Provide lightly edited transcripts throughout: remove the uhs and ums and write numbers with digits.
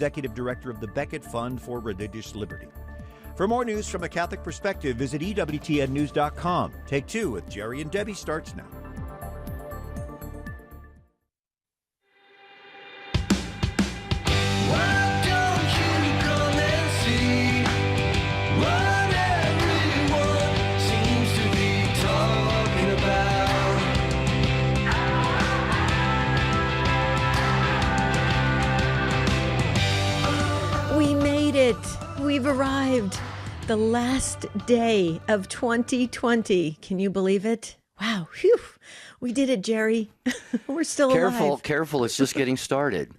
Executive Director of the Becket Fund for Religious Liberty. For more news from a Catholic perspective, visit EWTNnews.com. Take Two with Jerry and Debbie starts now. We've arrived. The last day of 2020. Can you believe it? Wow. Phew. We did it, Jerry. We're still alive. Careful. It's just getting started.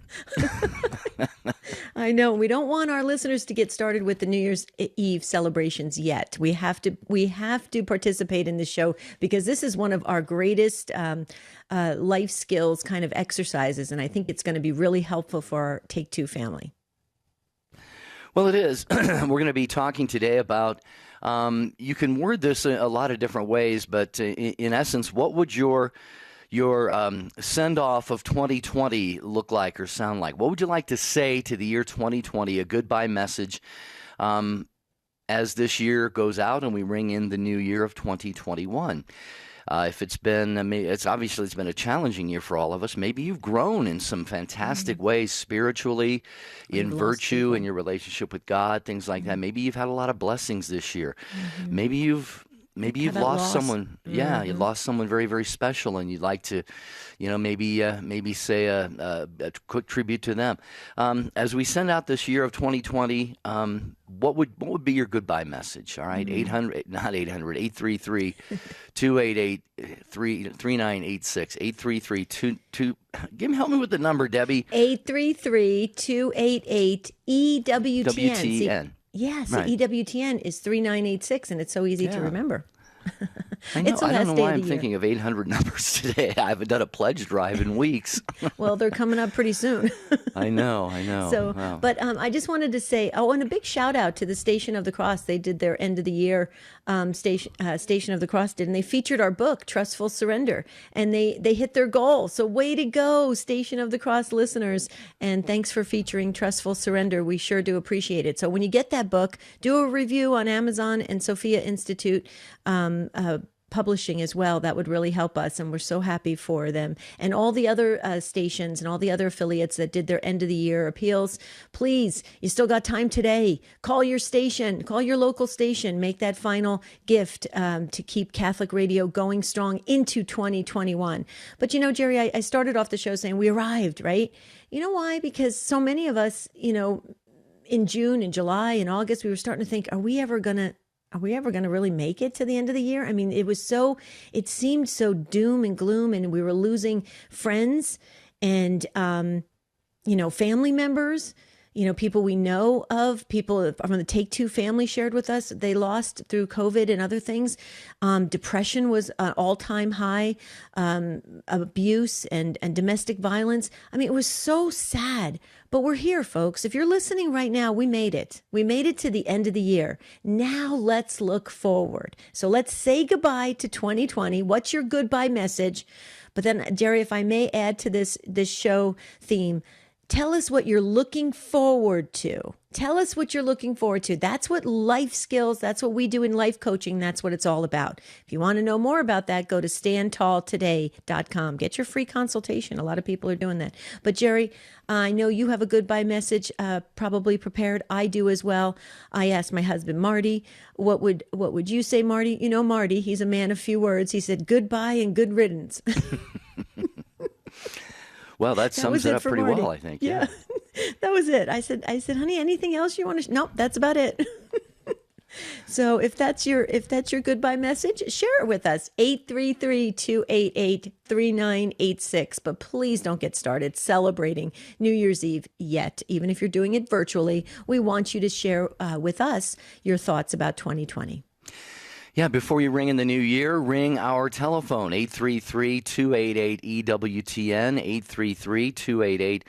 I know. We don't want our listeners to get started with the New Year's Eve celebrations yet. We have to participate in the show because this is one of our greatest life skills kind of exercises. And I think it's going to be really helpful for our Take Two family. Well, it is. We're going to be talking today about, you can word this a lot of different ways, but in essence, what would your send-off of 2020 look like or sound like? What would you like to say to the year 2020, a goodbye message, as this year goes out and we ring in the new year of 2021? If it's been, it's been a challenging year for all of us. Maybe you've grown in some fantastic ways spiritually, in virtue, in your relationship with God, things like that. Maybe you've had a lot of blessings this year. Maybe you've lost someone. Yeah, you lost someone very, very special, and you'd like to, maybe say a quick tribute to them. As we send out this year of 2020, what would be your goodbye message? All right, 833-288-3986, 833-2. Help me with the number, Debbie. 833-288-EWTN. Yes, right. EWTN is 3986, and it's so easy to remember. I know. I don't know why I'm thinking of 800 numbers today. I haven't done a pledge drive in weeks. Well, they're coming up pretty soon. I know. So, wow. But I just wanted to say, and a big shout out to the Station of the Cross. They did their end of the year Station of the Cross did, and they featured our book, Trustful Surrender, and they hit their goal. So way to go, Station of the Cross listeners, and thanks for featuring Trustful Surrender. We sure do appreciate it. So when you get that book, do a review on Amazon and Sophia Institute Publishing as well. That would really help us, and we're so happy for them. And all the other stations and all the other affiliates that did their end of the year appeals, please, you still got time today. Call your station, call your local station, make that final gift to keep Catholic radio going strong into 2021. But Jerry, I started off the show saying we arrived, right? You know why? Because so many of us, in June and July and August, we were starting to think, are we ever going to really make it to the end of the year? I mean, it seemed so doom and gloom, and we were losing friends and, family members, people we know of, people from the Take Two family shared with us, they lost through COVID and other things. Depression was an all-time high, abuse and domestic violence. I mean, it was so sad. But we're here, folks. If you're listening right now, we made it. We made it to the end of the year. Now let's look forward. So let's say goodbye to 2020. What's your goodbye message? But then, Jerry, if I may add to this show theme, tell us what you're looking forward to. Tell us what you're looking forward to. That's what life skills, that's what we do in life coaching. That's what it's all about. If you want to know more about that, go to standtalltoday.com. Get your free consultation. A lot of people are doing that. But Jerry, I know you have a goodbye message probably prepared. I do as well. I asked my husband, Marty, what would you say, Marty? Marty, he's a man of few words. He said, goodbye and good riddance. Well, that sums it up pretty well, I think. Yeah. That was it. I said, honey, anything else you want to? Nope, that's about it. So if that's your goodbye message, share it with us. 833-288-3986. But please don't get started celebrating New Year's Eve yet. Even if you're doing it virtually, we want you to share with us your thoughts about 2020. Yeah, before you ring in the new year, ring our telephone, 833-288-EWTN,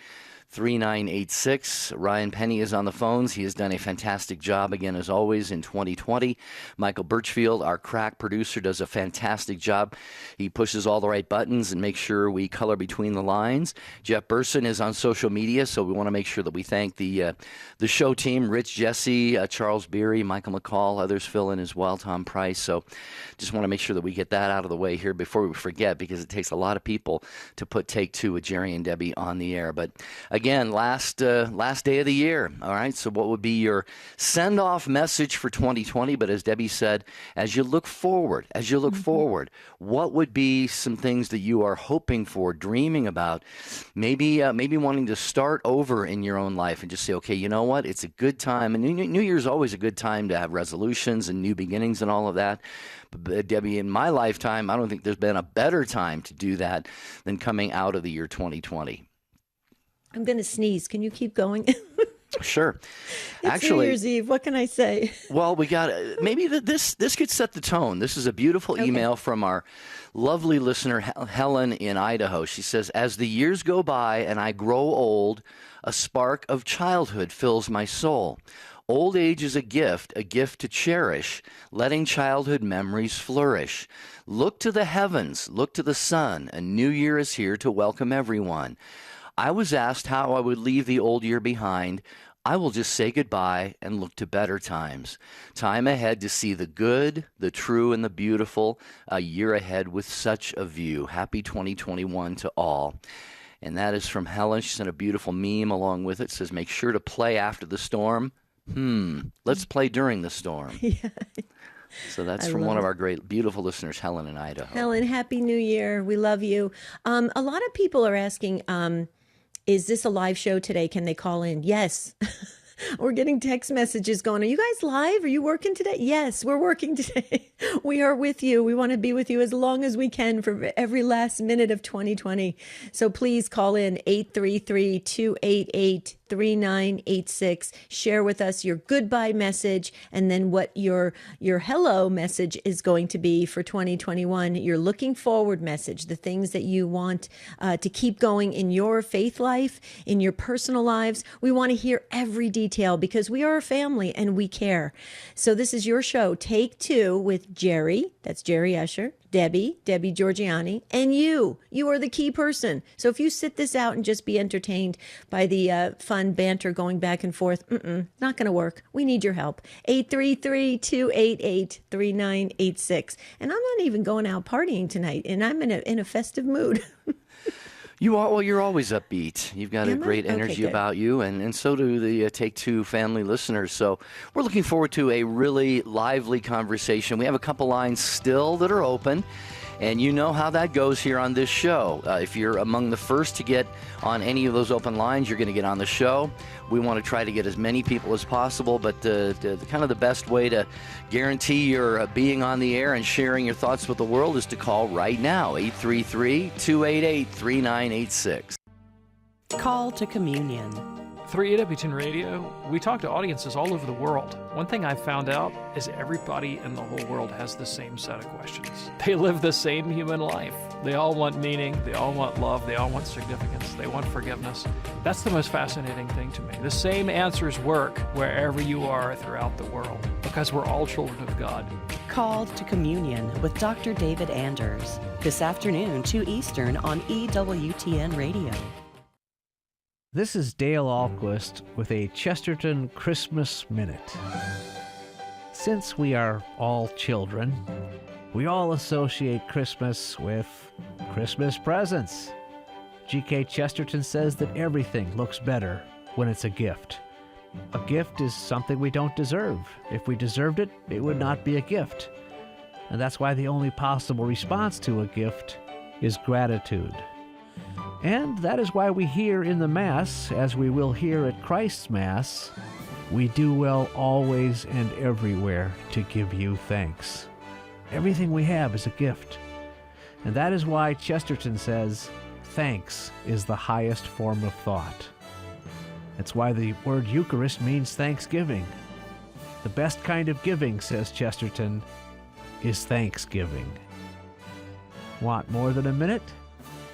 3986. Ryan Penny is on the phones. He has done a fantastic job again, as always, in 2020. Michael Birchfield, our crack producer, does a fantastic job. He pushes all the right buttons and makes sure we color between the lines. Jeff Burson is on social media, so we want to make sure that we thank the show team, Rich, Jesse, Charles Beery, Michael McCall, others fill in as well, Tom Price. So just want to make sure that we get that out of the way here before we forget, because it takes a lot of people to put Take Two with Jerry and Debbie on the air. But again, last day of the year. All right. So what would be your send-off message for 2020? But as Debbie said, as you look forward, what would be some things that you are hoping for, dreaming about, maybe wanting to start over in your own life and just say, okay, you know what? It's a good time. And New Year's always a good time to have resolutions and new beginnings and all of that. But Debbie, in my lifetime, I don't think there's been a better time to do that than coming out of the year 2020. I'm going to sneeze. Can you keep going? Sure. It's Actually, New Year's Eve. What can I say? Well, we got maybe this could set the tone. This is a beautiful email from our lovely listener Helen in Idaho. She says, "As the years go by and I grow old, a spark of childhood fills my soul. Old age is a gift to cherish, letting childhood memories flourish. Look to the heavens, look to the sun. A new year is here to welcome everyone. I was asked how I would leave the old year behind. I will just say goodbye and look to better times. Time ahead to see the good, the true, and the beautiful. A year ahead with such a view. Happy 2021 to all." And that is from Helen. She sent a beautiful meme along with it. It says, "Make sure to play after the storm. Let's play during the storm." Yeah. So that's from one of our great, beautiful listeners, Helen in Idaho. Helen, Happy New Year. We love you. A lot of people are asking, is this a live show today? Can they call in? Yes. We're getting text messages going, are you guys live? Are you working today? Yes, we're working today. We are with you. We want to be with you as long as we can for every last minute of 2020. So please call in 833-288-3986. Share with us your goodbye message and then what your hello message is going to be for 2021. Your looking forward message, the things that you want to keep going in your faith life, in your personal lives. We want to hear every detail because we are a family and we care. So this is your show, Take Two, with Jerry, that's Jerry Usher, Debbie Georgiani, and you. You are the key person. So if you sit this out and just be entertained by the fun banter going back and forth, not going to work. We need your help. 833-288-3986. And I'm not even going out partying tonight, and I'm in a festive mood. You are, well, you're always upbeat. You've got a great energy good. about you, and so do the Take Two family listeners. So we're looking forward to a really lively conversation. We have a couple lines still that are open, and you know how that goes here on this show. If you're among the first to get on any of those open lines, you're going to get on the show. We want to try to get as many people as possible, but the kind of the best way to guarantee your being on the air and sharing your thoughts with the world is to call right now, 833-288-3986. Call to communion. Through EWTN Radio, we talk to audiences all over the world. One thing I've found out is everybody in the whole world has the same set of questions. They live the same human life. They all want meaning, they all want love, they all want significance, they want forgiveness. That's the most fascinating thing to me. The same answers work wherever you are throughout the world because we're all children of God. Call to communion with Dr. David Anders this afternoon, 2 Eastern on EWTN Radio. This is Dale Ahlquist with a Chesterton Christmas Minute. Since we are all children, we all associate Christmas with Christmas presents. G.K. Chesterton says that everything looks better when it's a gift. A gift is something we don't deserve. If we deserved it, it would not be a gift. And that's why the only possible response to a gift is gratitude. And that is why we hear in the Mass, as we will hear at Christ's Mass, we do well always and everywhere to give you thanks. Everything we have is a gift. And that is why Chesterton says, thanks is the highest form of thought. That's why the word Eucharist means thanksgiving. The best kind of giving, says Chesterton, is thanksgiving. Want more than a minute?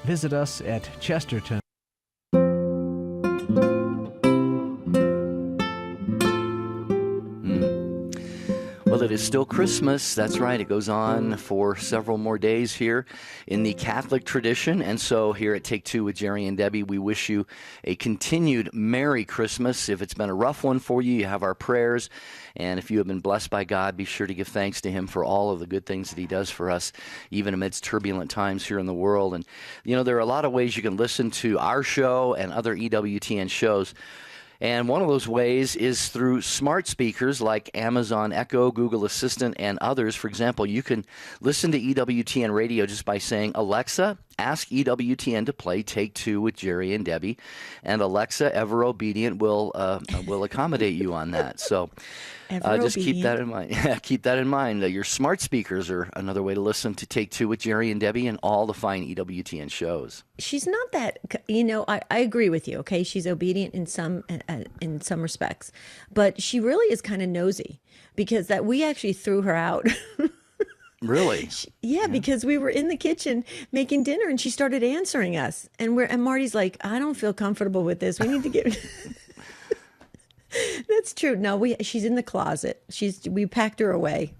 Visit us at Chesterton. Well, it is still Christmas. That's right. It goes on for several more days here in the Catholic tradition. And so here at Take Two with Jerry and Debbie, we wish you a continued Merry Christmas. If it's been a rough one for you, you have our prayers. And if you have been blessed by God, be sure to give thanks to Him for all of the good things that He does for us, even amidst turbulent times here in the world. And, you know, there are a lot of ways you can listen to our show and other EWTN shows. And one of those ways is through smart speakers like Amazon Echo, Google Assistant, and others. For example, you can listen to EWTN radio just by saying, Alexa, ask EWTN to play Take Two with Jerry and Debbie. And Alexa, ever obedient, will accommodate you on that. So just keep that in mind. Keep that in mind. Your smart speakers are another way to listen to Take Two with Jerry and Debbie and all the fine EWTN shows. She's not that, you know, I agree with you, okay? She's obedient in some respects, but she really is kind of nosy because that we actually threw her out. Really? Yeah, because we were in the kitchen making dinner and she started answering us. And Marty's like, I don't feel comfortable with this. We need to get... That's true. No, she's in the closet. We packed her away.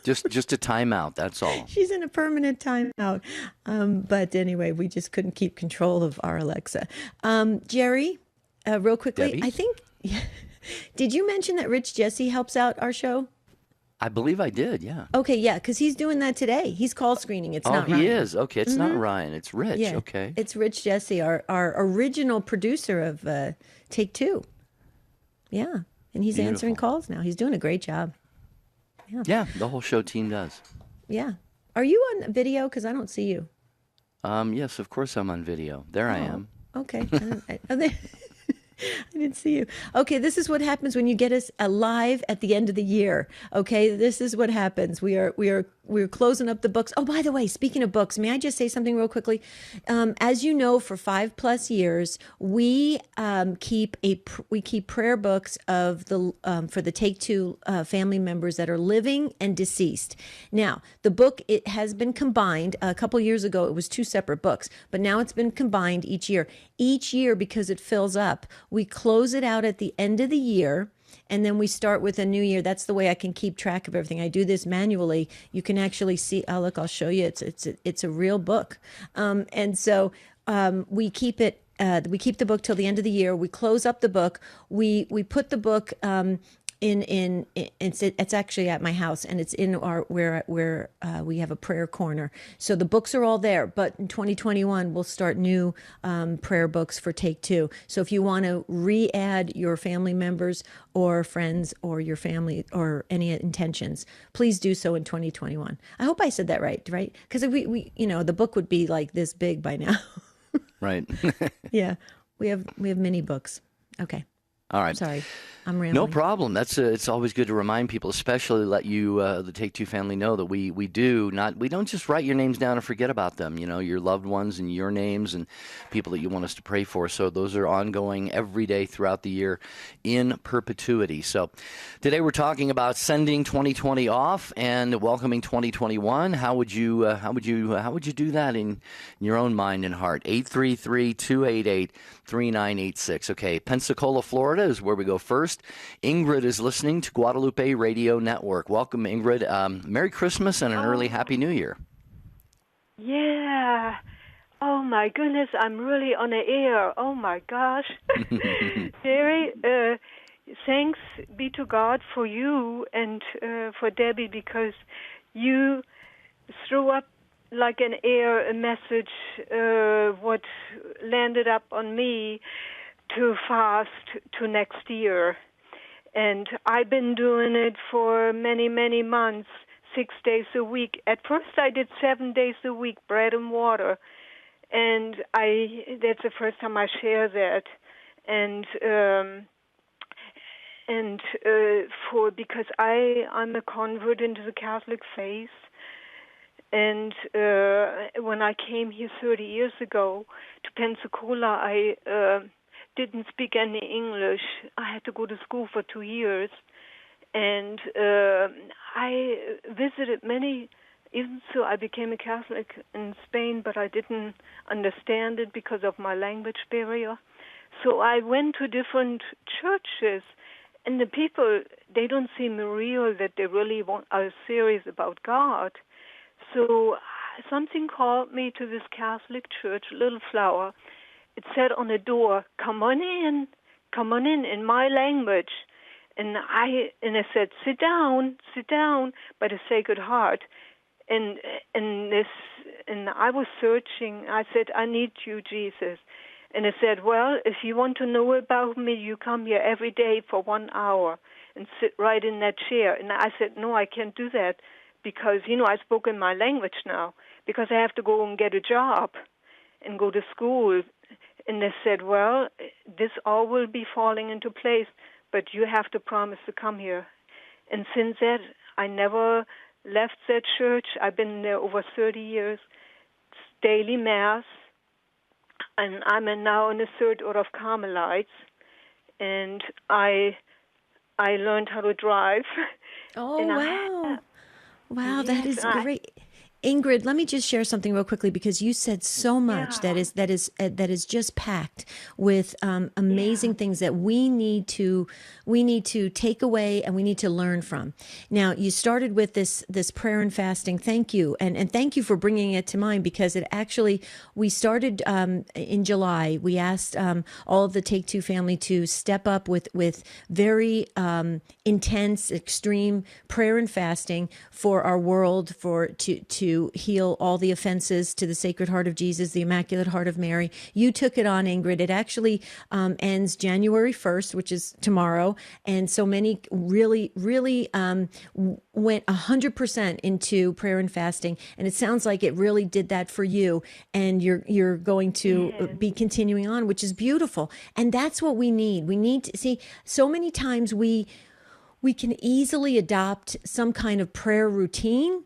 just a timeout. That's all. She's in a permanent timeout. But anyway, we just couldn't keep control of our Alexa. Jerry, real quickly, Debbie? I think, did you mention that Rich Jesse helps out our show? I believe I did, yeah. Okay, yeah, because he's doing that today. He's call screening. It's not Ryan. He is. Okay, it's not Ryan. It's Rich. Yeah, okay. It's Rich Jesse, our original producer of Take Two. Yeah, and he's answering calls now. He's doing a great job. Yeah, the whole show team does. Yeah. Are you on video? Because I don't see you. Yes, of course I'm on video. There I am. Okay. I didn't see you. Okay, this is what happens when you get us alive at the end of the year. Okay, this is what happens. We're closing up the books. Oh, by the way, speaking of books, may I just say something real quickly? As you know, for 5+ years, we keep prayer books of for the Take Two family members that are living and deceased. Now, the book, it has been combined. A couple years ago, it was 2 separate books, but now it's been combined each year. Each year, because it fills up, we close it out at the end of the year, and then we start with a new year. That's the way I can keep track of everything. I do this manually. You can actually see. Oh, look, I'll show you. It's a real book, and so we keep it. We keep the book till the end of the year. We close up the book. We put the book it's actually at my house, and it's in our where we have a prayer corner. So the books are all there, but in 2021 we'll start new prayer books for Take Two. So if you want to re-add your family members or friends or your family or any intentions, please do so in 2021. I hope I said that right? Because we the book would be like this big by now. Right. Yeah, we have mini books. Okay. All right. Sorry, I'm rambling. No problem. It's always good to remind people, especially let you, the Take Two family, know that we don't just write your names down and forget about them. You know, your loved ones and your names and people that you want us to pray for. So those are ongoing every day throughout the year in perpetuity. So today we're talking about sending 2020 off and welcoming 2021. How would you do that in your own mind and heart? 833-288-3986. Okay, Pensacola, Florida is where we go first. Ingrid is listening to Guadalupe Radio Network. Welcome, Ingrid. Merry Christmas and an early Happy New Year. Yeah. Oh, my goodness. I'm really on the air. Oh, my gosh. Jerry, thanks be to God for you and for Debbie, because you threw up like an air a message what landed up on me to fast to next year. And I've been doing it for many, many months, 6 days a week. At first I did 7 days a week, bread and water. And that's the first time I share that. Because I'm a convert into the Catholic faith. And when I came here 30 years ago to Pensacola, I didn't speak any English. I had to go to school for 2 years. And I visited many, even so I became a Catholic in Spain, but I didn't understand it because of my language barrier. So I went to different churches, and the people, they don't seem real, that they really are serious about God. So something called me to this Catholic church, Little Flower. It said on the door, come on in my language. And I said, sit down by the Sacred Heart. And I was searching. I said, I need you, Jesus. And it said, well, if you want to know about me, you come here every day for 1 hour and sit right in that chair. And I said, no, I can't do that because, I spoke in my language now because I have to go and get a job and go to school. And they said, well, this all will be falling into place, but you have to promise to come here. And since that, I never left that church. I've been there over 30 years, daily Mass. And I'm now in the Third Order of Carmelites, and I learned how to drive. Oh, and wow. Wow, yes, that is great. Ingrid, let me just share something real quickly because you said so much that is just packed with amazing things that we need to take away and we need to learn from. Now, you started with this prayer and fasting. Thank you, and thank you for bringing it to mind because it actually we started in July. We asked all of the Take Two family to step up with very intense, extreme prayer and fasting for our world, to heal all the offenses to the Sacred Heart of Jesus, the Immaculate Heart of Mary. You took it on, Ingrid. It actually ends January 1st, which is tomorrow. And so many really went 100% into prayer and fasting. And it sounds like it really did that for you. And you're going to be continuing on, which is beautiful. And that's what we need. We need to see so many times we can easily adopt some kind of prayer routine,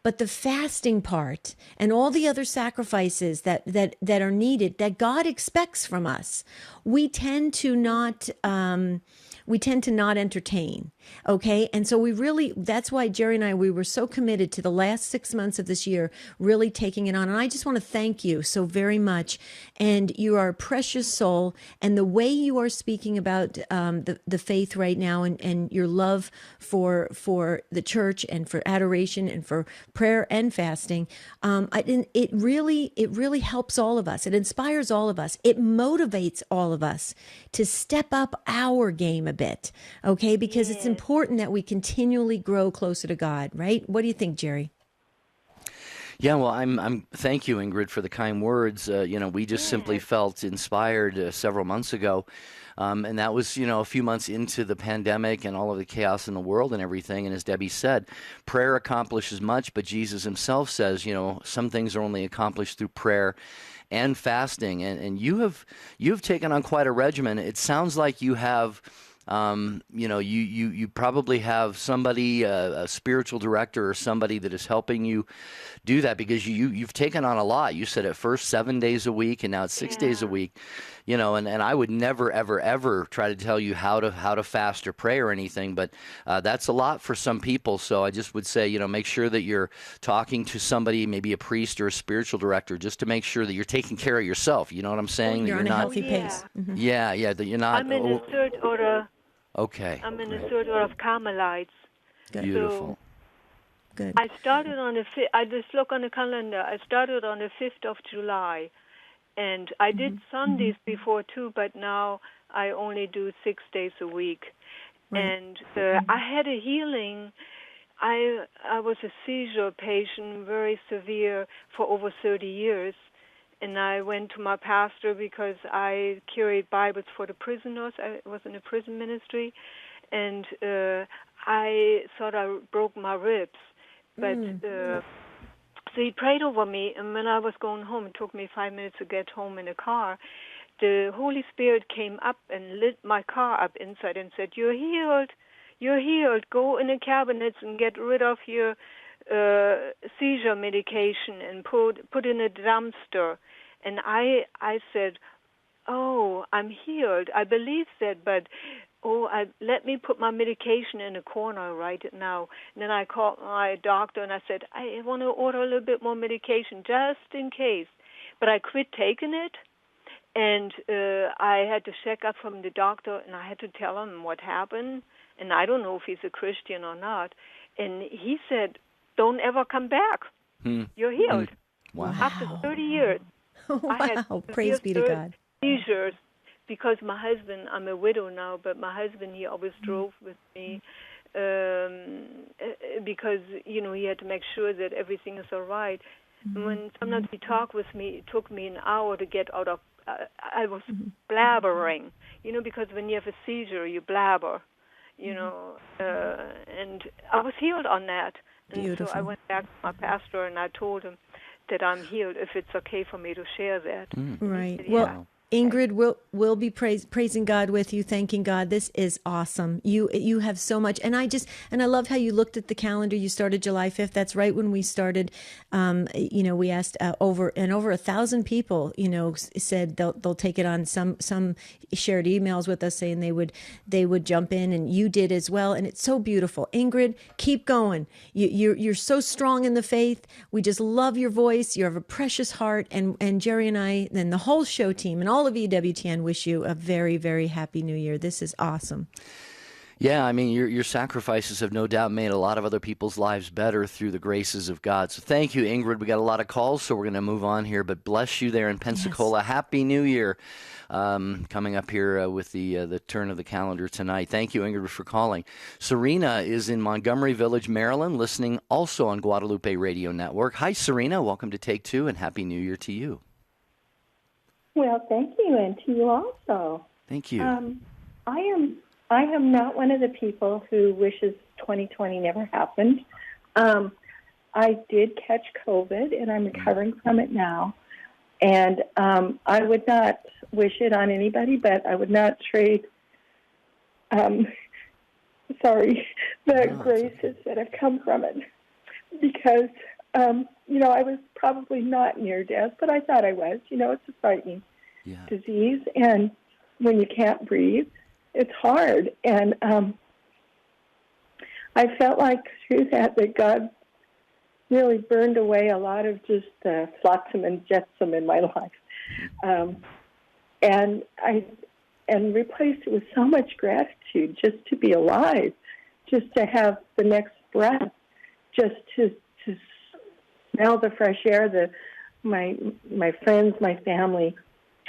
but the fasting part and all the other sacrifices that are needed, that God expects from us, we tend to not entertain. Okay. And so that's why Jerry and I, we were so committed to the last 6 months of this year, really taking it on. And I just want to thank you so very much. And you are a precious soul. And the way you are speaking about the faith right now and your love for the church and for adoration and for prayer and fasting, it really helps all of us. It inspires all of us. It motivates all of us to step up our game a bit. Okay. Because it's important that we continually grow closer to God, right? What do you think, Jerry? Yeah, well, I'm. Thank you, Ingrid, for the kind words. We just simply felt inspired several months ago, and that was, a few months into the pandemic and all of the chaos in the world and everything. And as Debbie said, prayer accomplishes much, but Jesus Himself says, some things are only accomplished through prayer and fasting. And you've taken on quite a regimen. It sounds like you have. You probably have somebody, a spiritual director or somebody that is helping you do that because you've taken on a lot. You said at first 7 days a week and now it's 6 days a week, and I would never, ever, ever try to tell you how to fast or pray or anything, but that's a lot for some people. So I just would say, make sure that you're talking to somebody, maybe a priest or a spiritual director, just to make sure that you're taking care of yourself. You know what I'm saying? You're that on a healthy pace. Mm-hmm. Yeah, that you're not. I'm in the Third Order. Okay. I'm in the Third Order of Carmelites. Good. Beautiful. So good. I started on the I just look on the calendar. I started on the 5th of July, and I did Sundays before too, but now I only do 6 days a week. Right. And I had a healing. I was a seizure patient, very severe, for over 30 years. And I went to my pastor because I carried Bibles for the prisoners. I was in a prison ministry. And I thought I broke my ribs. But so he prayed over me. And when I was going home, it took me 5 minutes to get home in a car. The Holy Spirit came up and lit my car up inside and said, "You're healed. You're healed. Go in the cabinets and get rid of your seizure medication and put in a dumpster." And I said, "Oh, I'm healed. I believe that, but let me put my medication in a corner right now." And then I called my doctor and I said, "I want to order a little bit more medication just in case." But I quit taking it, And I had to check up from the doctor, and I had to tell him what happened. And I don't know if he's a Christian or not. And he said, "Don't ever come back. You're healed." Wow. After 30 years, I had Wow. Praise be to God. seizures because my husband, I'm a widow now, but my husband, he always drove with me because, he had to make sure that everything is all right. When sometimes he talked with me, it took me an hour to get out of, I was blabbering, because when you have a seizure, you blabber, and I was healed on that. And Beautiful. so I went back to my pastor and I told him that I'm healed, if it's okay for me to share that. Right. Yeah. Well, Ingrid, we'll be praising God with you, thanking God. This is awesome. You have so much, and I loved how you looked at the calendar. You started July 5th. That's right when we started. We asked over 1,000 people. Said they'll take it on. Some shared emails with us saying they would jump in, and you did as well. And it's so beautiful. Ingrid, keep going. You're so strong in the faith. We just love your voice. You have a precious heart, and Jerry and I, and the whole show team, and all of EWTN wish you a very, very happy New Year. This is awesome. Yeah, I mean, your sacrifices have no doubt made a lot of other people's lives better through the graces of God. So thank you, Ingrid. We got a lot of calls, so we're going to move on here. But bless you there in Pensacola. Yes. Happy New Year coming up here with the turn of the calendar tonight. Thank you, Ingrid, for calling. Serena is in Montgomery Village, Maryland, listening also on Guadalupe Radio Network. Hi, Serena. Welcome to Take Two, and Happy New Year to you. Well, thank you, and to you also. Thank you. I am not one of the people who wishes 2020 never happened. I did catch COVID, and I'm recovering from it now. And I would not wish it on anybody, but I would not trade, the graces that have come from it. Because, I was probably not near death, but I thought I was. It's a frightening disease, and when you can't breathe, it's hard. And I felt like through that God really burned away a lot of just flotsam and jetsam in my life, and replaced it with so much gratitude just to be alive, just to have the next breath, just to smell the fresh air, my friends, my family.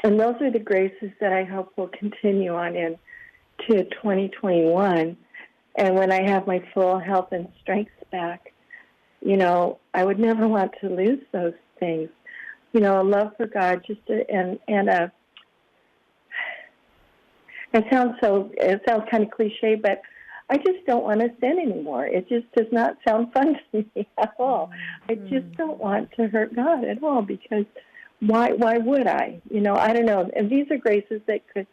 And those are the graces that I hope will continue on into 2021. And when I have my full health and strength back, I would never want to lose those things. A love for God, it sounds kind of cliche, but I just don't want to sin anymore. It just does not sound fun to me at all. I just don't want to hurt God at all, because why would I? I don't know. And these are graces that could,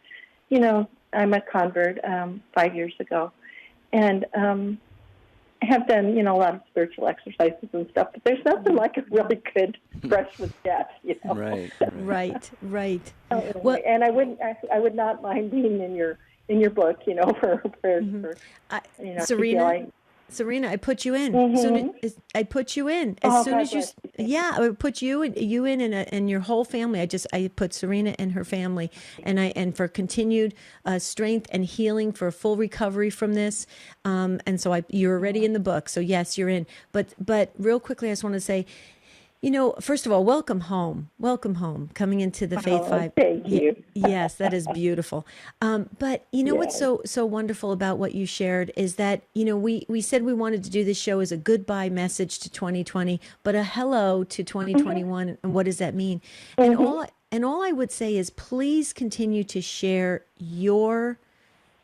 I'm a convert 5 years ago, and have done, a lot of spiritual exercises and stuff, but there's nothing like a really good brush with death, Right. Well, and I would not mind being in your book, for Serena, I put you in. I put you in as soon as you. I would put you in and your whole family. I put Serena and her family, and for continued strength and healing, for full recovery from this. And so you're already in the book. So yes, you're in. But real quickly, I just want to say, first of all, welcome home. Coming into the Faith 5. Thank you. Yes, that is beautiful. But what's so wonderful about what you shared is that, we said we wanted to do this show as a goodbye message to 2020, but a hello to 2021. And what does that mean? And all I would say is, please continue to share your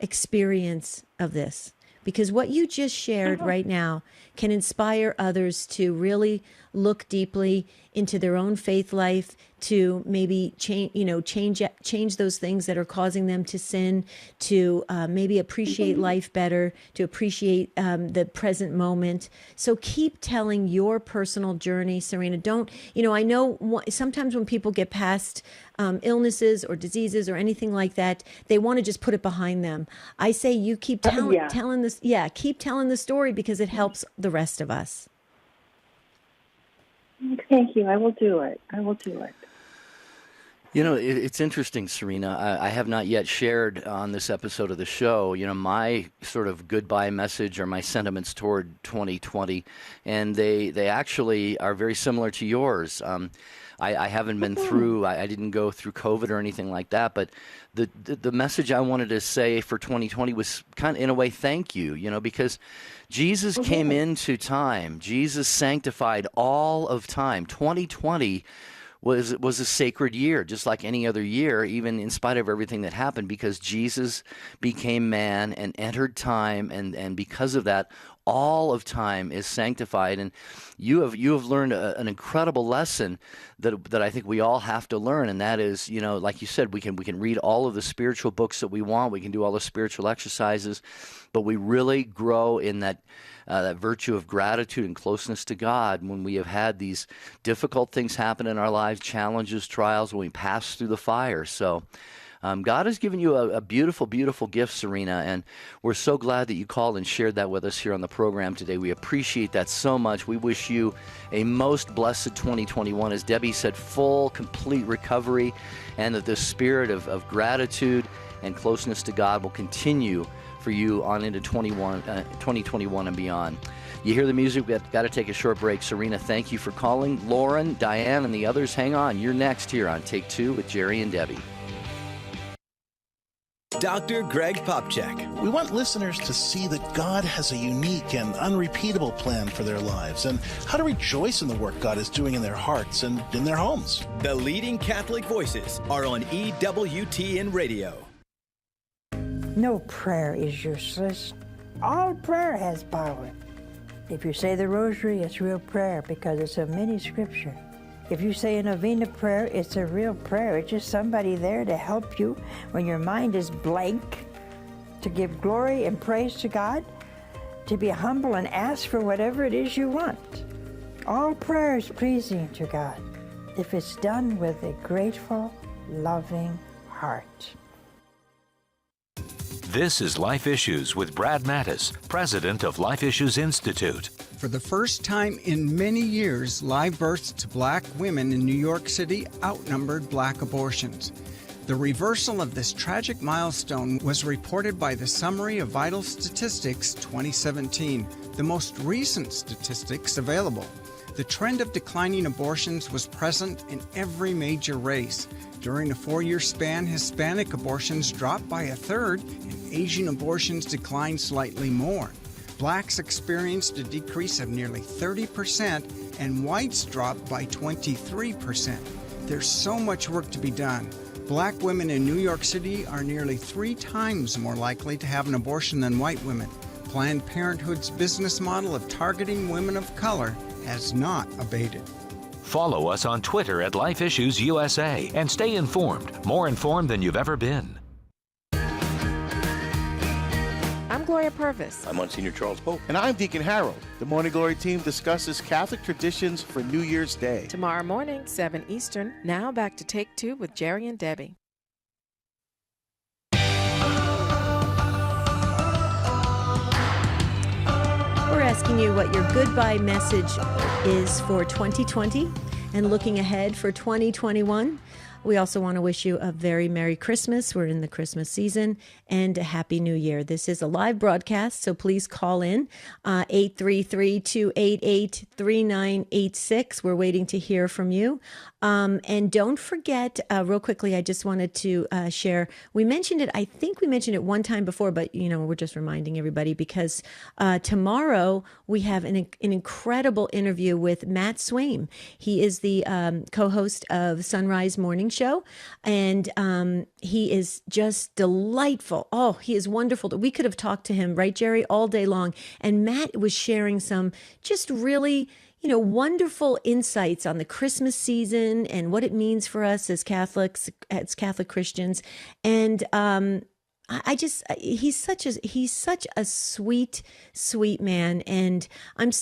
experience of this, because what you just shared right now can inspire others to really look deeply into their own faith life, to maybe change those things that are causing them to sin, to maybe appreciate life better, to appreciate the present moment. So keep telling your personal journey, Serena. Don't, I know sometimes when people get past illnesses or diseases or anything like that, they want to just put it behind them. I say you keep telling this. Yeah, keep telling the story, because it helps the rest of us. Thank you. I will do it. It's interesting, Serena. I have not yet shared on this episode of the show, my sort of goodbye message or my sentiments toward 2020, and they actually are very similar to yours. I haven't been through, I didn't go through COVID or anything like that, but the message I wanted to say for 2020 was kind of, in a way, thank you, because Jesus came into time. Jesus sanctified all of time. 2020 was a sacred year, just like any other year, even in spite of everything that happened, because Jesus became man and entered time, and because of that, all of time is sanctified. And you have learned an incredible lesson that I think we all have to learn, and that is, like you said, we can read all of the spiritual books that we want, we can do all the spiritual exercises, but we really grow in that virtue of gratitude and closeness to God when we have had these difficult things happen in our lives, challenges, trials, when we pass through the fire. So God has given you a beautiful, beautiful gift, Serena, and we're so glad that you called and shared that with us here on the program today. We appreciate that so much. We wish you a most blessed 2021, as Debbie said, full, complete recovery, and that the spirit of gratitude and closeness to God will continue for you on into 2021 and beyond. You hear the music, we've got to take a short break. Serena, thank you for calling. Lauren, Diane, and the others, hang on. You're next here on Take Two with Jerry and Debbie. Dr. Greg Popcak. We want listeners to see that God has a unique and unrepeatable plan for their lives and how to rejoice in the work God is doing in their hearts and in their homes. The leading Catholic voices are on EWTN Radio. No prayer is useless. All prayer has power. If you say the rosary, it's real prayer because it's a mini scripture. If you say a novena prayer, it's a real prayer. It's just somebody there to help you when your mind is blank, to give glory and praise to God, to be humble and ask for whatever it is you want. All prayer is pleasing to God if it's done with a grateful, loving heart. This is Life Issues with Brad Mattis, president of Life Issues Institute. For the first time in many years, live births to black women in New York City outnumbered black abortions. The reversal of this tragic milestone was reported by the Summary of Vital Statistics 2017, the most recent statistics available. The trend of declining abortions was present in every major race. During a 4-year span, Hispanic abortions dropped by a third, and Asian abortions declined slightly more. Blacks experienced a decrease of nearly 30%, and whites dropped by 23%. There's so much work to be done. Black women in New York City are nearly 3 times more likely to have an abortion than white women. Planned Parenthood's business model of targeting women of color has not abated. Follow us on Twitter at Life Issues USA and stay informed, more informed than you've ever been. I'm Gloria Purvis. I'm Monsignor Charles Pope. And I'm Deacon Harold. The Morning Glory team discusses Catholic traditions for New Year's Day. Tomorrow morning, 7 Eastern. Now back to Take Two with Jerry and Debbie. We're asking you what your goodbye message is for 2020 and looking ahead for 2021. We also want to wish you a very Merry Christmas. We're in the Christmas season, and a Happy New Year. This is a live broadcast, so please call in 833-288-3986. We're waiting to hear from you. And don't forget, real quickly, I just wanted to share, we mentioned it, I think we mentioned it one time before, but, we're just reminding everybody because tomorrow we have an incredible interview with Matt Swaim. He is the co-host of Sunrise Morning Show, and he is just delightful. Oh, he is wonderful. We could have talked to him, right, Jerry, all day long. And Matt was sharing some just really wonderful insights on the Christmas season and what it means for us as Catholics, as Catholic Christians. And he's such a sweet man, and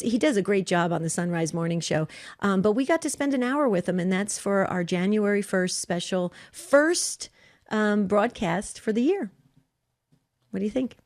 he does a great job on the Sunrise Morning Show. But we got to spend an hour with him, and that's for our January 1st special first broadcast for the year. What do you think?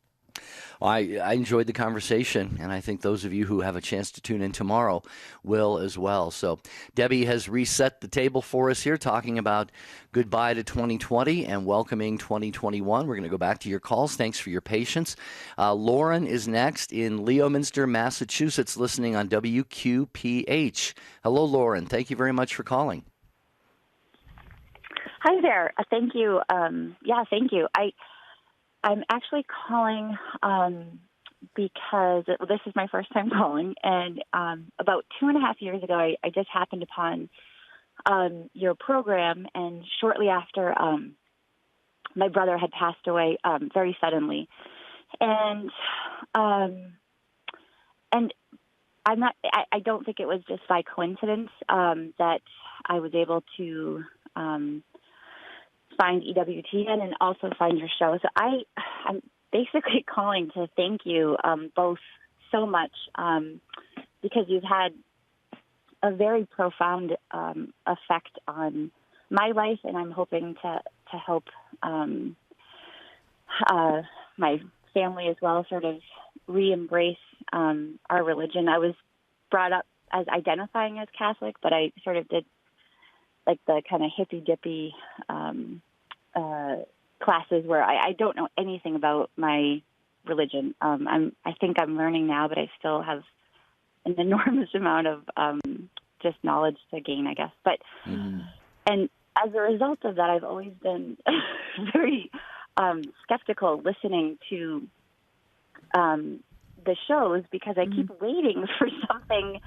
I enjoyed the conversation, and I think those of you who have a chance to tune in tomorrow will as well. So Debbie has reset the table for us here, talking about goodbye to 2020 and welcoming 2021. We're going to go back to your calls. Thanks for your patience. Lauren is next in Leominster, Massachusetts, listening on WQPH. Hello, Lauren. Thank you very much for calling. Hi there. Thank you. Thank you. I'm actually calling because this is my first time calling, and about 2.5 years ago, I just happened upon your program, and shortly after, my brother had passed away very suddenly, and I'm not. I don't think it was just by coincidence that I was able to find EWTN and also find your show. So I'm basically calling to thank you both so much because you've had a very profound effect on my life, and I'm hoping to help my family as well sort of re-embrace our religion. I was brought up as identifying as Catholic, but I sort of did like the kind of hippy-dippy classes where I don't know anything about my religion. I think I'm learning now, but I still have an enormous amount of just knowledge to gain, I guess. But and as a result of that, I've always been very skeptical listening to the shows because I keep waiting for something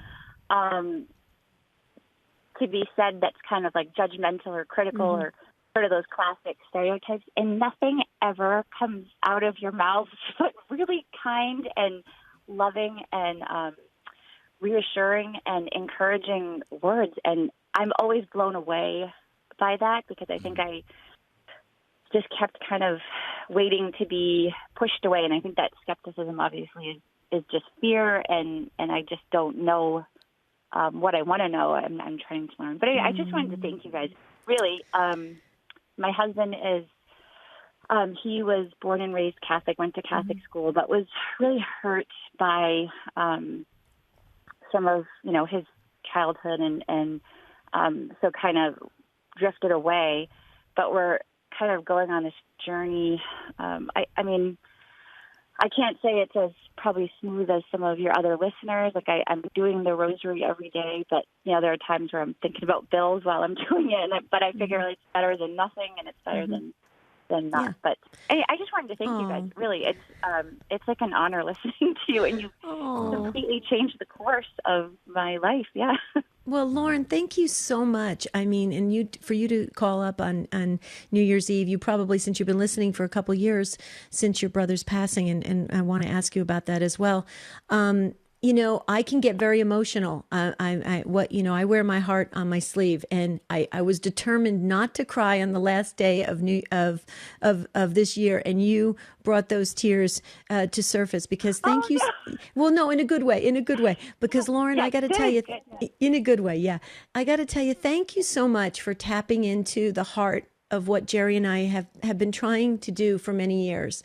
to be said that's kind of like judgmental or critical or sort of those classic stereotypes, and nothing ever comes out of your mouth but really kind and loving and reassuring and encouraging words. And I'm always blown away by that because I think I just kept kind of waiting to be pushed away. And I think that skepticism obviously is just fear, and I just don't know what I want to know. I'm trying to learn. But I just wanted to thank you guys. Really, my husband is, he was born and raised Catholic, went to Catholic school, but was really hurt by some of, his childhood and so kind of drifted away. But we're kind of going on this journey. I mean, I can't say it's as probably smooth as some of your other listeners. Like I'm doing the rosary every day, but there are times where I'm thinking about bills while I'm doing it. But I figure it's better than nothing, and it's better than not. Yeah. But I just wanted to thank you guys. Really, it's like an honor listening to you, and you completely changed the course of my life. Yeah. Well, Lauren, thank you so much. I mean, and for you to call up on New Year's Eve, you probably, since you've been listening for a couple of years since your brother's passing, and I want to ask you about that as well. I can get very emotional. I wear my heart on my sleeve, and I was determined not to cry on the last day of this year, and you brought those tears to surface because thank you. Well, no, in a good way, because Lauren, I got to tell you, in a good way. Yeah. I got to tell you, thank you so much for tapping into the heart of what Jerry and I have been trying to do for many years.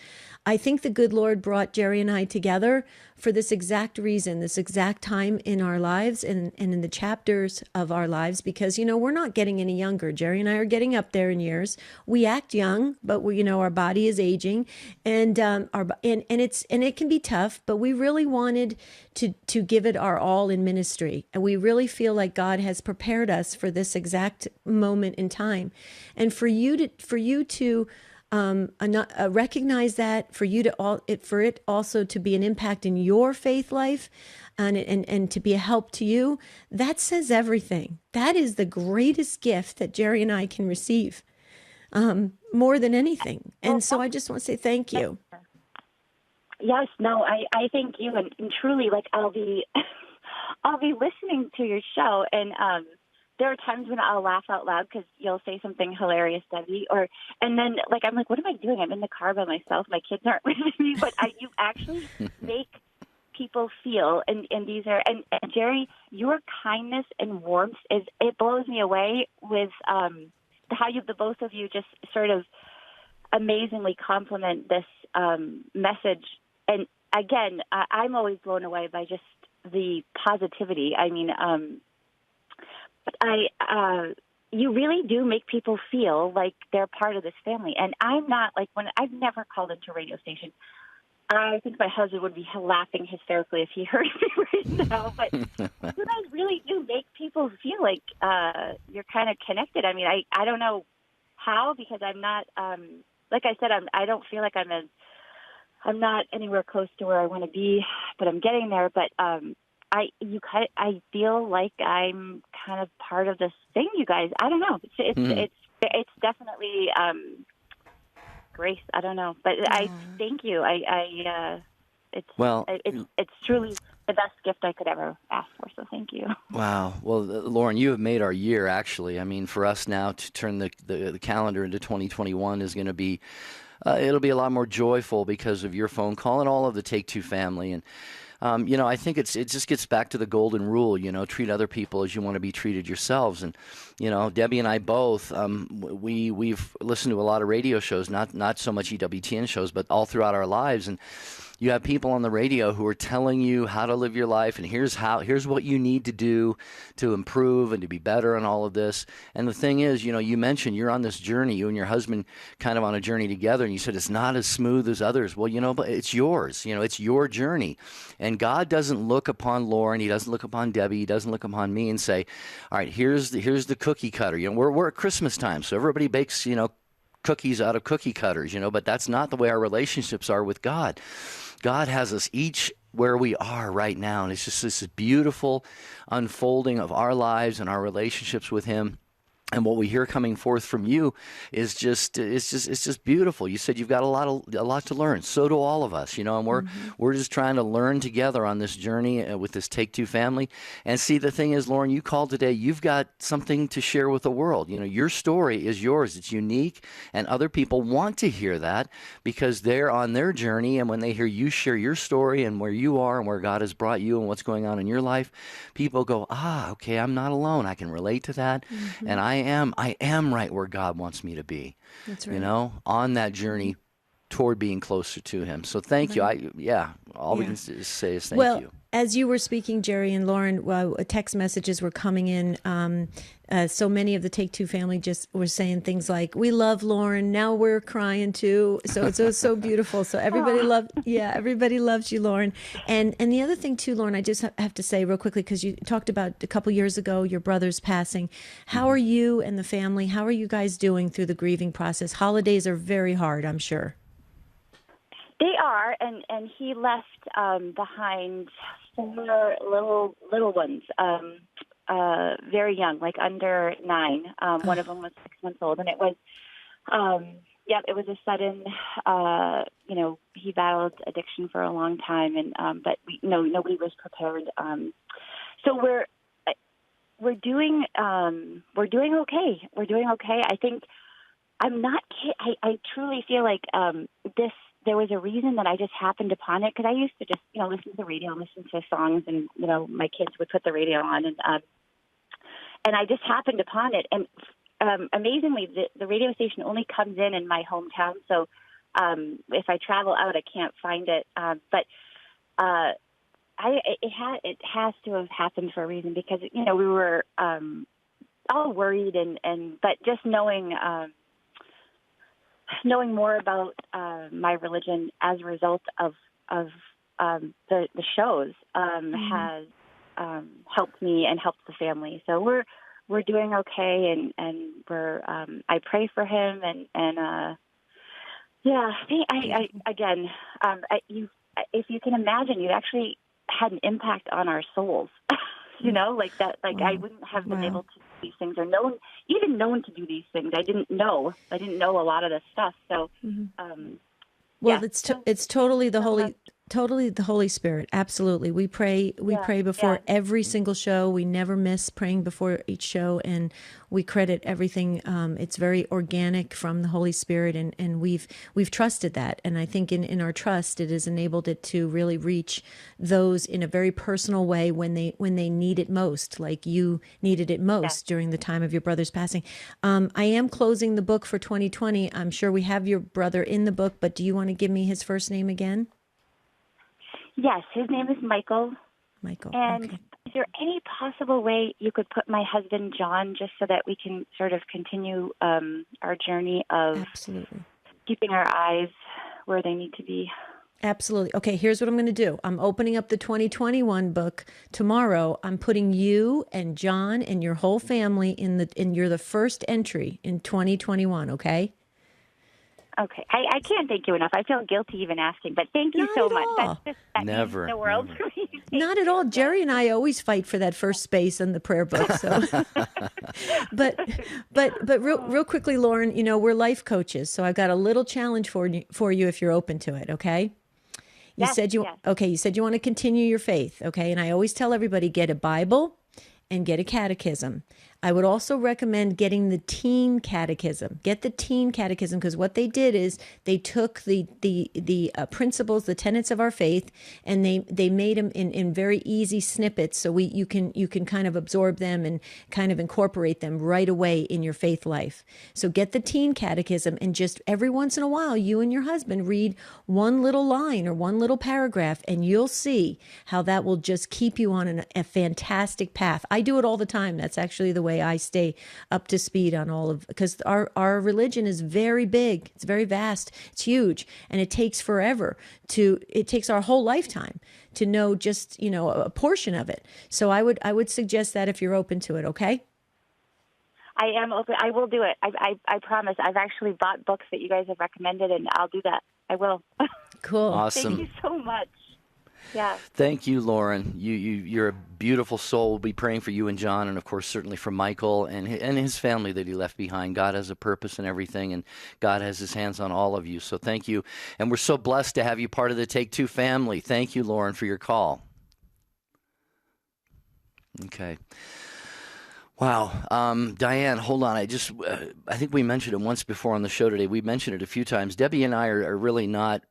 I think the good Lord brought Jerry and I together for this exact reason, this exact time in our lives and in the chapters of our lives, because, we're not getting any younger. Jerry and I are getting up there in years. We act young, but our body is aging, and it can be tough, but we really wanted to give it our all in ministry. And we really feel like God has prepared us for this exact moment in time. And for you to recognize that, for it also to be an impact in your faith life and to be a help to you, that says everything. That is the greatest gift that Jerry and I can receive, more than anything. And so I just want to say thank you. Yes, no, I thank you, and truly, like I'll be listening to your show, and there are times when I'll laugh out loud because you'll say something hilarious, Debbie, and then I'm like, what am I doing? I'm in the car by myself. My kids aren't with me, but you actually make people feel, and these are, and Jerry, your kindness and warmth it blows me away with how the both of you just sort of amazingly complement this message and again, I'm always blown away by just the positivity. I mean, you really do make people feel like they're part of this family. And I'm not like I've never called into a radio station. I think my husband would be laughing hysterically if he heard me right now. But you guys really do make people feel like you're kind of connected. I mean, I don't know how, because I'm not, like I said, I don't feel like I'm not anywhere close to where I want to be, but I'm getting there. But I feel like I'm kind of part of this thing, you guys. I don't know. It's definitely grace. I don't know, but I thank you. It's truly the best gift I could ever ask for. So thank you. Wow. Well, Lauren, you have made our year. Actually, I mean, for us now to turn the calendar into 2021 is going to be. It'll be a lot more joyful because of your phone call and all of the Take Two family. And I think it just gets back to the golden rule, treat other people as you want to be treated yourselves. And, Debbie and I both, we've listened to a lot of radio shows, not so much EWTN shows, but all throughout our lives. And you have people on the radio who are telling you how to live your life, and here's what you need to do to improve and to be better and all of this. And the thing is, you mentioned you're on this journey, you and your husband kind of on a journey together, and you said it's not as smooth as others. Well, but it's yours. It's your journey. And God doesn't look upon Lauren, he doesn't look upon Debbie, he doesn't look upon me and say, all right, here's the cookie cutter. We're at Christmas time, so everybody bakes, cookies out of cookie cutters, but that's not the way our relationships are with God. God has us each where we are right now, and it's just this beautiful unfolding of our lives and our relationships with him. And what we hear coming forth from you is just beautiful. You said you've got a lot to learn. So do all of us, and we're just trying to learn together on this journey with this Take Two family. And see, the thing is, Lauren, you called today. You've got something to share with the world. Your story is yours. It's unique, and other people want to hear that because they're on their journey. And when they hear you share your story and where you are and where God has brought you and what's going on in your life, people go, okay, I'm not alone. I can relate to that, and I am right where God wants me to be. That's right. On that journey toward being closer to him. So thank you. All we can say is thank you. As you were speaking, Jerry and Lauren, text messages were coming in. So many of the Take Two family just were saying things like, "We love Lauren. Now we're crying too." So it's so beautiful. So everybody loves you, Lauren. And the other thing too, Lauren, I just have to say real quickly, because you talked about a couple years ago your brother's passing. How are you and the family? How are you guys doing through the grieving process? Holidays are very hard, I'm sure. They are, and he left behind 4 little ones, very young, like under 9. One of them was 6 months old, and it was, it was a sudden. He battled addiction for a long time, and but nobody was prepared. So we're doing okay. We're doing okay. I think I'm not kidding. I truly feel like this. There was a reason that I just happened upon it, because I used to just, listen to the radio, listen to songs, and, my kids would put the radio on, and I just happened upon it. And amazingly, the radio station only comes in my hometown, so if I travel out, I can't find it. But it has to have happened for a reason, because, we were all worried, but just knowing more about my religion as a result of the shows has helped me and helped the family. So we're doing okay, and we're I pray for him, and if you can imagine, you actually had an impact on our souls. Like that. Like I wouldn't have been able to do these things, or even known to do these things. I didn't know a lot of this stuff. So, it's totally the Holy Spirit. Absolutely. We pray before every single show. We never miss praying before each show, and we credit everything. It's very organic from the Holy Spirit, and we've trusted that. And I think in our trust, it has enabled it to really reach those in a very personal way when they need it most, like you needed it most during the time of your brother's passing. I am closing the book for 2020. I'm sure we have your brother in the book, but do you want to give me his first name again? Yes, his name is Michael. Michael. And okay. is there any possible way you could put my husband John, just so that we can sort of continue our journey of Absolutely. keeping our eyes where they need to be? Absolutely. Okay, here's what I'm going to do. I'm opening up the 2021 book tomorrow. I'm putting you and John and your whole family in you're the first entry in 2021, okay? Okay. I can't thank you enough. I feel guilty even asking, but thank you so much. That Never, means the world never. to me. Not at all. Jerry and I always fight for that first space in the prayer book. So, but real quickly, Lauren, you know, we're life coaches, so I've got a little challenge for you if you're open to it. Okay. You said you want to continue your faith. Okay. And I always tell everybody, get a Bible and get a catechism. I would also recommend getting the teen catechism. Get the teen catechism, because what they did is they took the principles, the tenets of our faith, and they made them in very easy snippets, so you can kind of absorb them and kind of incorporate them right away in your faith life. So get the teen catechism, and just every once in a while, you and your husband read one little line or one little paragraph, and you'll see how that will just keep you on a fantastic path. I do it all the time. That's actually the way I stay up to speed on all of, because our religion is very big, it's very vast, it's huge, and it takes forever it takes our whole lifetime to know just, you know, a portion of it. So I would suggest that if you're open to it, okay? I am open. I will do it. I promise. I've actually bought books that you guys have recommended, and I'll do that. I will. Cool. Awesome. Thank you so much. Yeah. Thank you, Lauren. You're a beautiful soul. We'll be praying for you and John, and of course, certainly for Michael and his family that he left behind. God has a purpose in everything, and God has his hands on all of you. So thank you. And we're so blessed to have you part of the Take Two family. Thank you, Lauren, for your call. Okay. Wow. Diane, hold on. I think we mentioned it once before on the show today. We mentioned it a few times. Debbie and I are really not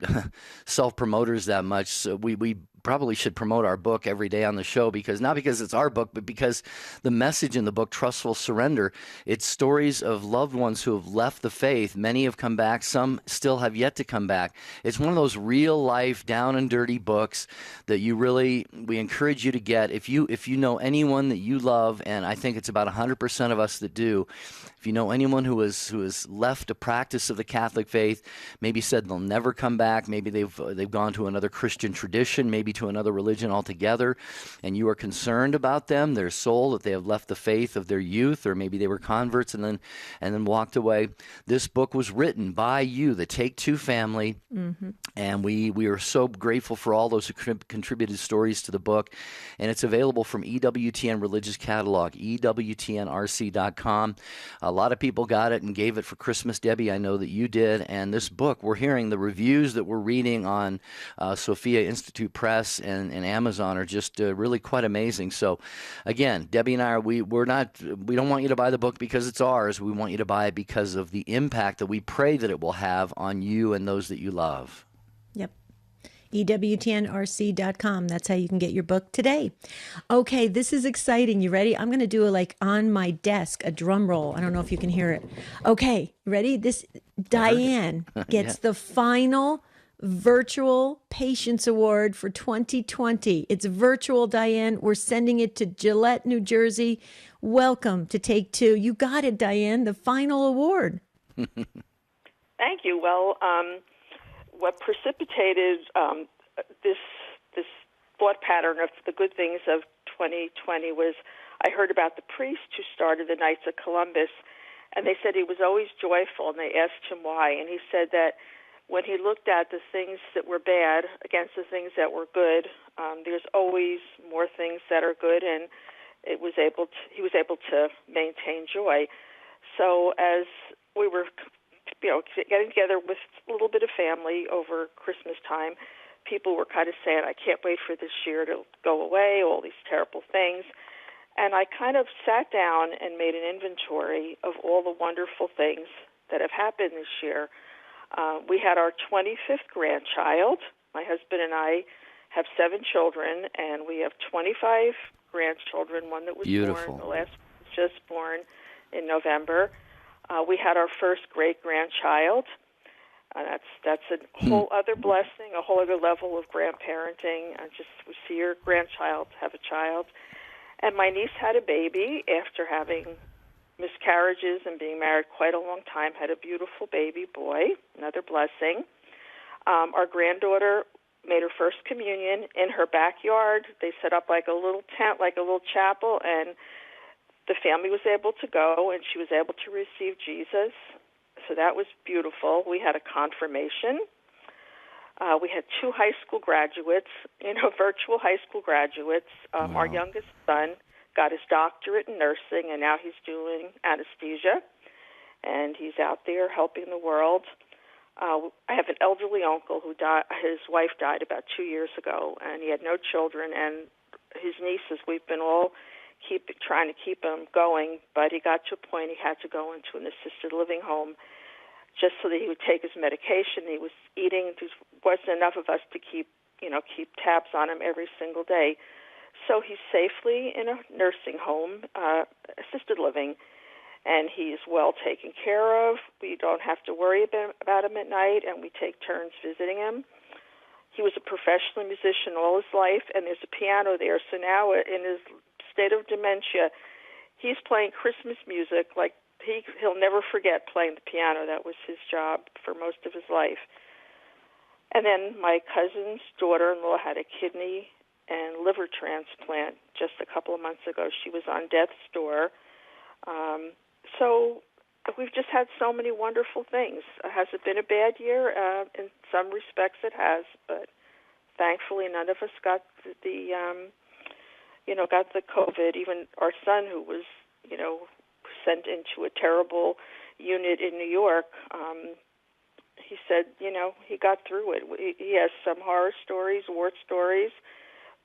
self-promoters that much. So we probably should promote our book every day on the show, not because it's our book, but because the message in the book, Trustful Surrender, it's stories of loved ones who have left the faith. Many have come back. Some still have yet to come back. It's one of those real life, down and dirty books that we encourage you to get. If you know anyone that you love, and I think it's about 100% of us that do, if you know anyone who has left a practice of the Catholic faith, maybe said they'll never come back, maybe they've gone to another Christian tradition, maybe to another religion altogether, and you are concerned about them, their soul, that they have left the faith of their youth, or maybe they were converts and then walked away. This book was written by you, the Take Two family, and we are so grateful for all those who contributed stories to the book, and it's available from EWTN Religious Catalog, EWTNRC.com. A lot of people got it and gave it for Christmas. Debbie, I know that you did. And this book, we're hearing the reviews that we're reading on Sophia Institute Press and Amazon are just really quite amazing. So, again, Debbie and I, we don't want you to buy the book because it's ours. We want you to buy it because of the impact that we pray that it will have on you and those that you love. Yep. EWTNRC.com. That's how you can get your book today. Okay, this is exciting. You ready? I'm going to do on my desk, a drum roll. I don't know if you can hear it. Okay, ready? Diane gets the final virtual Patience Award for 2020. It's virtual, Diane. We're sending it to Gillette, New Jersey. Welcome to Take Two. You got it, Diane, the final award. Thank you. Well, what precipitated this thought pattern of the good things of 2020 was I heard about the priest who started the Knights of Columbus, and they said he was always joyful, and they asked him why, and he said that when he looked at the things that were bad against the things that were good, there's always more things that are good, and he was able to maintain joy. So as we were getting together with a little bit of family over Christmas time, people were kind of saying, I can't wait for this year to go away, all these terrible things. And I kind of sat down and made an inventory of all the wonderful things that have happened this year. We had our 25th grandchild. My husband and I have 7 children, and we have 25 grandchildren, one that was born, the last was just born in November. We had our first great-grandchild. That's a whole other blessing, a whole other level of grandparenting. We see your grandchild have a child. And my niece had a baby after having miscarriages and being married quite a long time, had a beautiful baby boy, another blessing. Our granddaughter made her first communion in her backyard. They set up like a little tent, like a little chapel, and the family was able to go, and she was able to receive Jesus. So that was beautiful. We had a confirmation. We had 2 high school graduates, virtual high school graduates. Wow. Our youngest son got his doctorate in nursing, and now he's doing anesthesia, and he's out there helping the world. I have an elderly uncle who died. His wife died about 2 years ago, and he had no children. And his nieces, we've been all trying to keep him going, but he got to a point he had to go into an assisted living home just so that he would take his medication. He was eating. There wasn't enough of us to keep tabs on him every single day. So he's safely in a nursing home, assisted living, and he's well taken care of. We don't have to worry about him at night, and we take turns visiting him. He was a professional musician all his life, and there's a piano there. So now, in his state of dementia, he's playing Christmas music like he'll never forget playing the piano. That was his job for most of his life. And then my cousin's daughter-in-law had a kidney and liver transplant just a couple of months ago. She was on death's door. So we've just had so many wonderful things. Has it been a bad year? In some respects it has, but thankfully none of us got got the COVID. Even our son, who was, sent into a terrible unit in New York, he said, he got through it. He has some horror stories, war stories,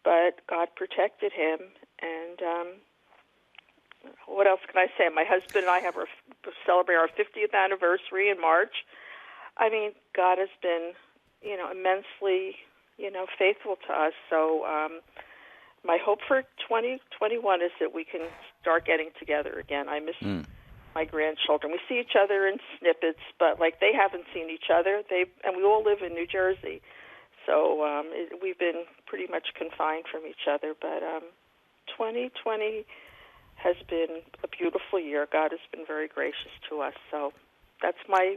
but God protected him. And what else can I say? My husband and I celebrate our 50th anniversary in March. I mean, God has been, immensely, faithful to us. So my hope for 2021 is that we can start getting together again. I miss my grandchildren. We see each other in snippets, but they haven't seen each other. And we all live in New Jersey, so we've been pretty much confined from each other. But 2020 has been a beautiful year. God has been very gracious to us. So that's my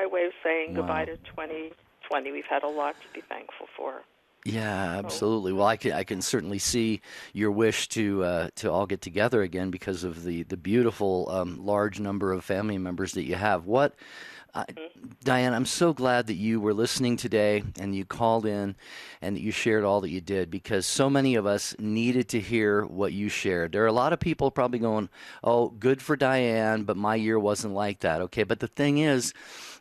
way of saying goodbye to 2020. We've had a lot to be thankful for. Yeah, absolutely. Well, I can certainly see your wish to all get together again because of the beautiful large number of family members that you have. Diane, I'm so glad that you were listening today and you called in and that you shared all that you did, because so many of us needed to hear what you shared. There are a lot of people probably going, oh, good for Diane, but my year wasn't like that. Okay, but the thing is,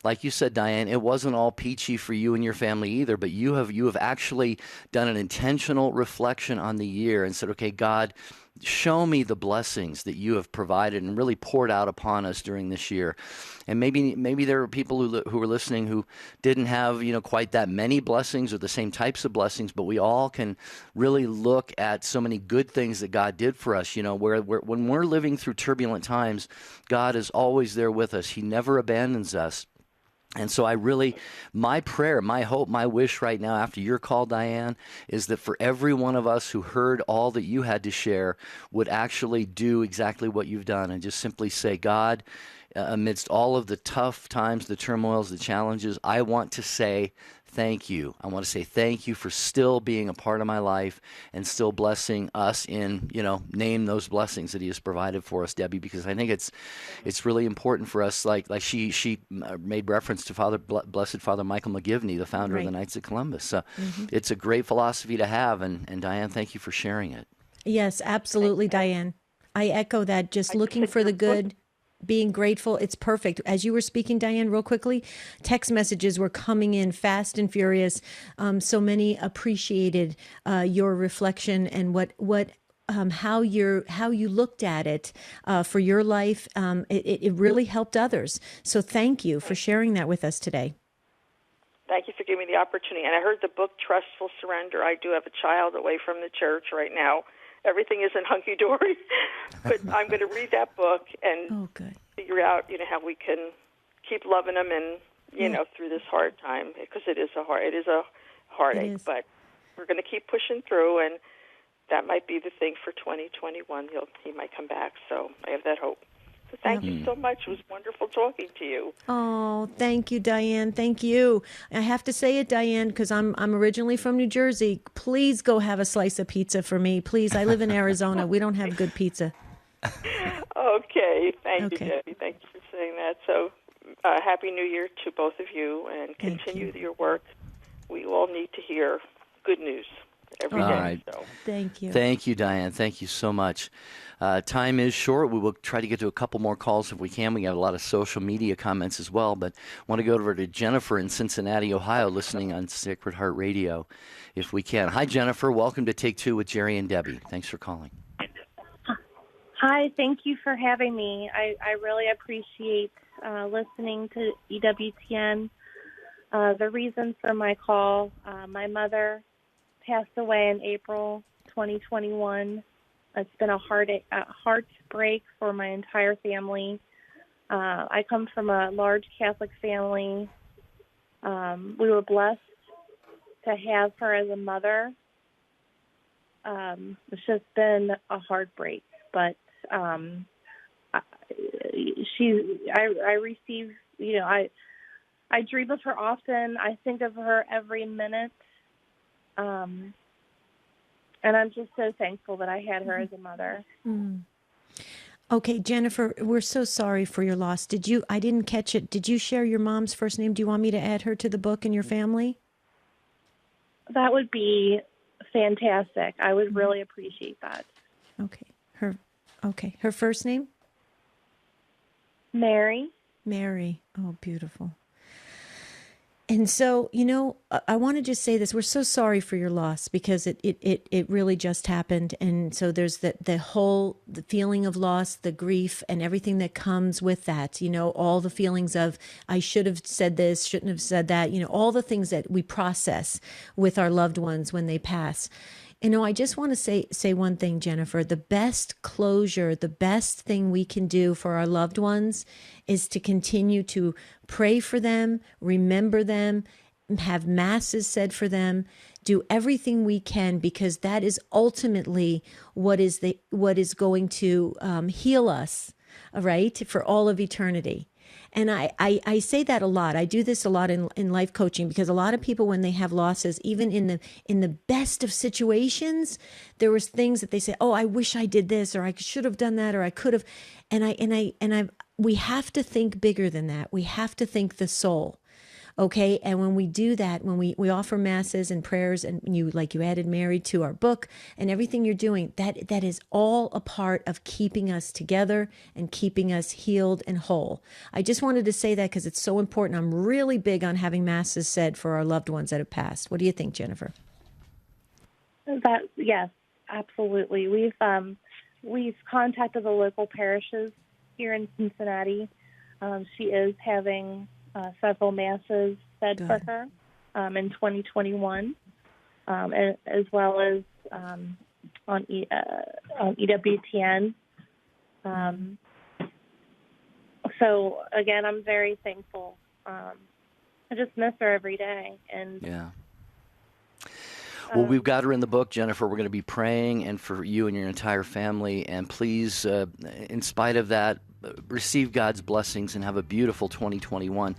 like you said, Diane, it wasn't all peachy for you and your family either, but you have actually done an intentional reflection on the year and said, okay, God, show me the blessings that you have provided and really poured out upon us during this year. And maybe there are people who are listening who didn't have quite that many blessings or the same types of blessings, but we all can really look at so many good things that God did for us. When we're living through turbulent times, God is always there with us. He never abandons us. And so my prayer, my hope, my wish right now after your call, Diane, is that for every one of us who heard all that you had to share would actually do exactly what you've done and just simply say, God, amidst all of the tough times, the turmoils, the challenges, I want to say thank you. I want to say thank you for still being a part of my life and still blessing us in, name those blessings that he has provided for us, Debbie, because I think it's really important for us. Like she made reference to Blessed Father Michael McGivney, the founder of the Knights of Columbus. So it's a great philosophy to have. And Diane, thank you for sharing it. Yes, absolutely, Diane. I echo that. Just looking for the good. Being grateful, it's perfect. As you were speaking, Diane, real quickly, text messages were coming in fast and furious. So many appreciated your reflection and how you looked at it for your life. It really helped others. So thank you for sharing that with us today. Thank you for giving me the opportunity. And I heard the book Trustful Surrender. I do have a child away from the church right now. Everything isn't hunky-dory, but I'm going to read that book and figure out, how we can keep loving them and, through this hard time, because it is a heartache. But we're going to keep pushing through, and that might be the thing for 2021. He might come back, so I have that hope. So thank you so much. It was wonderful talking to you. Oh, thank you, Diane. Thank you. I have to say it, Diane, because I'm originally from New Jersey. Please go have a slice of pizza for me. Please. I live in Arizona. We don't have good pizza. Okay. Thank you, Debbie. Thank you for saying that. So Happy New Year to both of you, and continue your work. We all need to hear good news every day. All right. So. Thank you. Thank you, Diane. Thank you so much. Time is short. We will try to get to a couple more calls if we can. We got a lot of social media comments as well, but I want to go over to Jennifer in Cincinnati, Ohio, listening on Sacred Heart Radio, if we can. Hi, Jennifer. Welcome to Take Two with Jerry and Debbie. Thanks for calling. Hi. Thank you for having me. I really appreciate listening to EWTN. The reason for my call, my mother passed away in April 2021. It's been a heartbreak for my entire family. I come from a large Catholic family. We were blessed to have her as a mother. It's just been a heartbreak, but I receive, I dream of her often. I think of her every minute. And I'm just so thankful that I had her as a mother. Okay, Jennifer, we're so sorry for your loss. I didn't catch it. Did you share your mom's first name? Do you want me to add her to the book and your family? That would be fantastic. I would really appreciate that. Okay. Her first name? Mary. Mary. Oh, beautiful. And so, I want to just say this. We're so sorry for your loss, because it really just happened. And so there's the feeling of loss, the grief, and everything that comes with that. All the feelings of, I should have said this, shouldn't have said that, all the things that we process with our loved ones when they pass. I just want to say one thing, Jennifer. The best closure, the best thing we can do for our loved ones is to continue to pray for them, remember them, have masses said for them, do everything we can, because that is ultimately what is going to heal us, right, for all of eternity. And I say that a lot. I do this a lot in life coaching, because a lot of people, when they have losses, even in the best of situations, there was things that they say, oh, I wish I did this, or I should have done that, or I could have. We have to think bigger than that. We have to think the soul. Okay. And when we do that, when we offer masses and prayers, and you added Mary to our book, and everything you're doing, that is all a part of keeping us together and keeping us healed and whole. I just wanted to say that because it's so important. I'm really big on having masses said for our loved ones that have passed. What do you think, Jennifer? Yes, absolutely. We've contacted the local parishes here in Cincinnati. She is having several masses said for her in 2021, and as well as on EWTN. So again, I'm very thankful. I just miss her every day, and yeah. Well, we've got her in the book, Jennifer. We're going to be praying, and for you and your entire family. And please, in spite of that, receive God's blessings and have a beautiful 2021.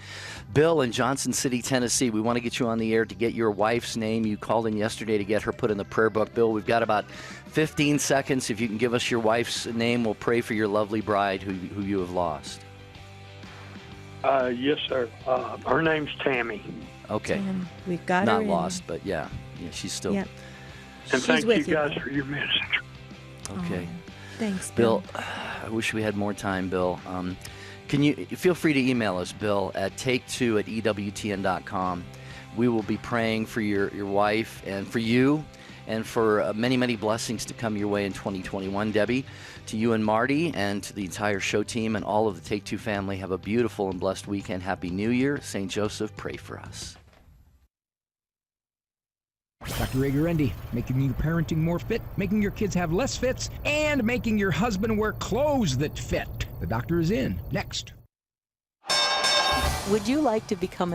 Bill in Johnson City, Tennessee, we want to get you on the air to get your wife's name. You called in yesterday to get her put in the prayer book. Bill, we've got about 15 seconds. If you can give us your wife's name, we'll pray for your lovely bride who you have lost. Yes, sir. Her name's Tammy. Okay. We've got her in. Lost, but yeah, she's still. Yep. And She's thank with you guys for your message. Okay. Thanks, Bill. I wish we had more time, Bill. Can you feel free to email us, Bill, at take2@ewtn.com. We will be praying for your wife and for you, and for many, many blessings to come your way in 2021. Debbie, to you and Marty, and to the entire show team and all of the Take Two family, have a beautiful and blessed weekend. Happy New Year. St. Joseph, pray for us. Dr. Ragerendi, making your parenting more fit, making your kids have less fits, and making your husband wear clothes that fit. The doctor is in. Next. Would you like to become a